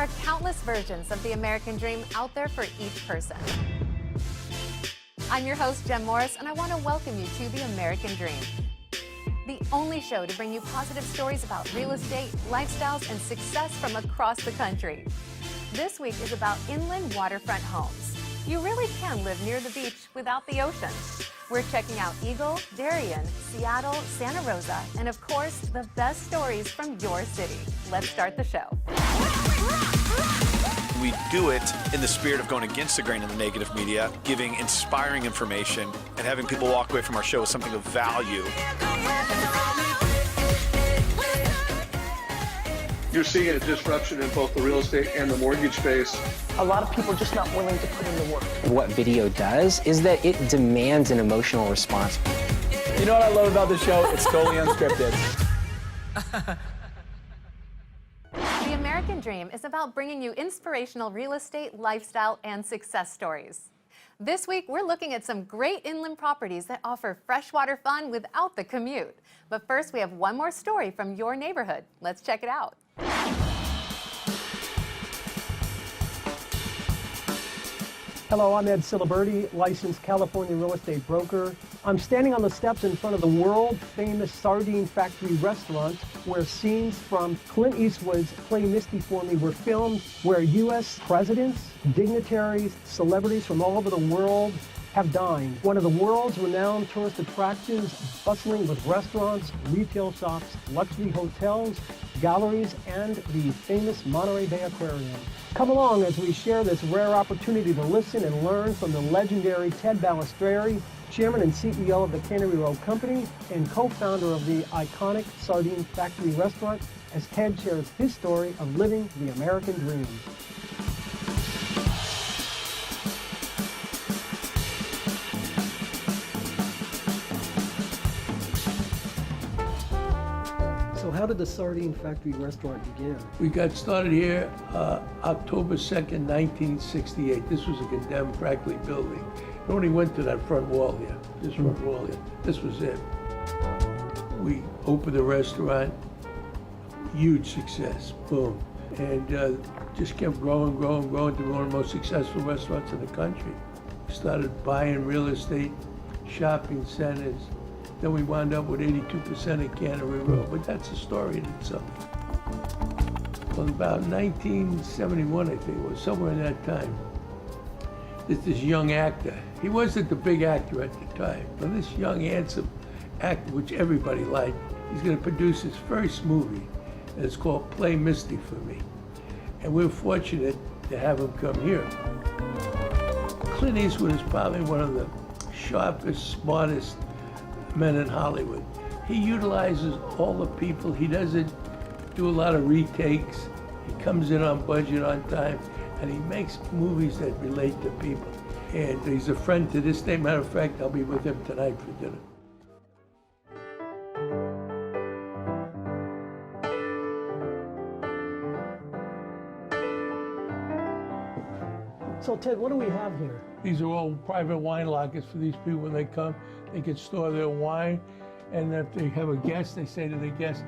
are countless versions of the American dream out there for each person. I'm your host, Jen Morris, and I want to welcome you to the American Dream, the only show to bring you positive stories about real estate, lifestyles, and success from across the country. This week is about inland waterfront homes. You really can live near the beach without the ocean. We're checking out Eagle, Darien, Seattle, Santa Rosa, and of course, the best stories from your city. Let's start the show. We do it in the spirit of going against the grain of the negative media, giving inspiring information, and having people walk away from our show with something of value. You're seeing a disruption in both the real estate and the mortgage space. A lot of people are just not willing to put in the work. What video does is that it demands an emotional response. You know what I love about the show? It's totally unscripted. The American Dream is about bringing you inspirational real estate, lifestyle, and success stories. This week, we're looking at some great inland properties that offer freshwater fun without the commute. But first, we have one more story from your neighborhood. Let's check it out. Hello, I'm Ed Ciliberti, licensed California real estate broker. I'm standing on the steps in front of the world-famous Sardine Factory Restaurant, where scenes from Clint Eastwood's Play Misty for Me were filmed, where U.S. presidents, dignitaries, celebrities from all over the world have dined. One of the world's renowned tourist attractions, bustling with restaurants, retail shops, luxury hotels, galleries, and the famous Monterey Bay Aquarium. Come along as we share this rare opportunity to listen and learn from the legendary Ted Balestreri, Chairman and CEO of the Cannery Row Company and co-founder of the iconic Sardine Factory Restaurant, as Ted shares his story of living the American dream. So how did the Sardine Factory Restaurant begin? We got started here October 2nd, 1968. This was a condemned Brackley building. It only went to that front wall here, this front wall here. This was it. We opened the restaurant, huge success, boom. And just kept growing to one of the most successful restaurants in the country. Started buying real estate, shopping centers. Then we wound up with 82% of Cannery Row, but that's a story in itself. Well, about 1971, I think it was, somewhere in that time, this young actor. He wasn't the big actor at the time, but this young, handsome actor, which everybody liked, he's gonna produce his first movie, and it's called Play Misty for Me. And we're fortunate to have him come here. Clint Eastwood is probably one of the sharpest, smartest men in Hollywood. He utilizes all the people. He doesn't do a lot of retakes. He comes in on budget, on time, and he makes movies that relate to people. And he's a friend to this day. Matter of fact, I'll be with him tonight for dinner. So Ted, what do we have here? These are all private wine lockers for these people when they come. They can store their wine, and if they have a guest, they say to the guest,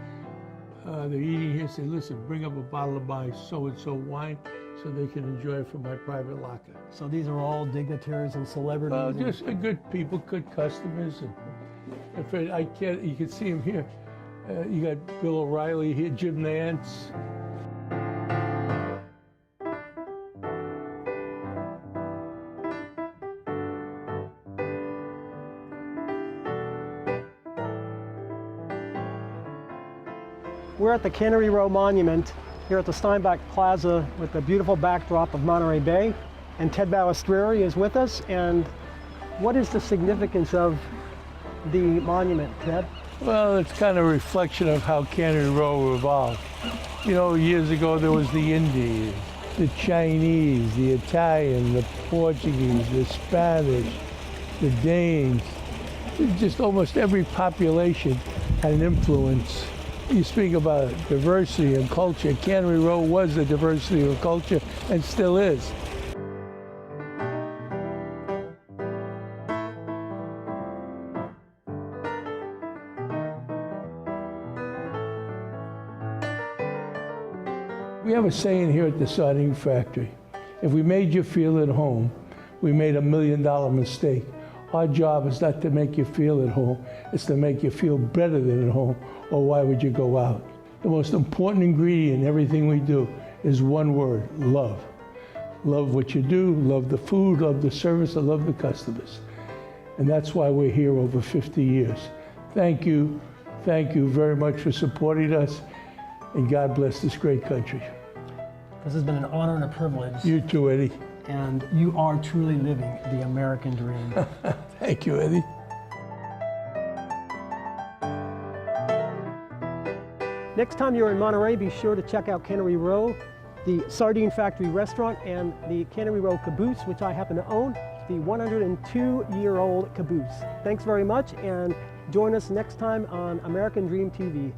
they're eating here, say, listen, bring up a bottle of my so-and-so wine so they can enjoy it from my private locker. So these are all dignitaries and celebrities? Just good people, good customers. And you can see them here. You got Bill O'Reilly here, Jim Nance. We're at the Cannery Row Monument here at the Steinbach Plaza with the beautiful backdrop of Monterey Bay. And Ted Balestreri is with us. And what is the significance of the monument, Ted? Well, it's kind of a reflection of how Cannery Row evolved. You know, years ago there was the Indians, the Chinese, the Italian, the Portuguese, the Spanish, the Danes. Just almost every population had an influence. You speak about diversity and culture. Cannery Row was a diversity of culture and still is. We have a saying here at the Sardine Factory: if we made you feel at home, we made $1 million mistake. Our job is not to make you feel at home, it's to make you feel better than at home, or why would you go out? The most important ingredient in everything we do is one word: love. Love what you do, love the food, love the service, and love the customers. And that's why we're here over 50 years. Thank you very much for supporting us, and God bless this great country. This has been an honor and a privilege. You too, Eddie. And you are truly living the American dream. Thank you, Eddie. Next time you're in Monterey, be sure to check out Cannery Row, the Sardine Factory Restaurant, and the Cannery Row Caboose, which I happen to own, the 102-year-old caboose. Thanks very much, and join us next time on American Dream TV.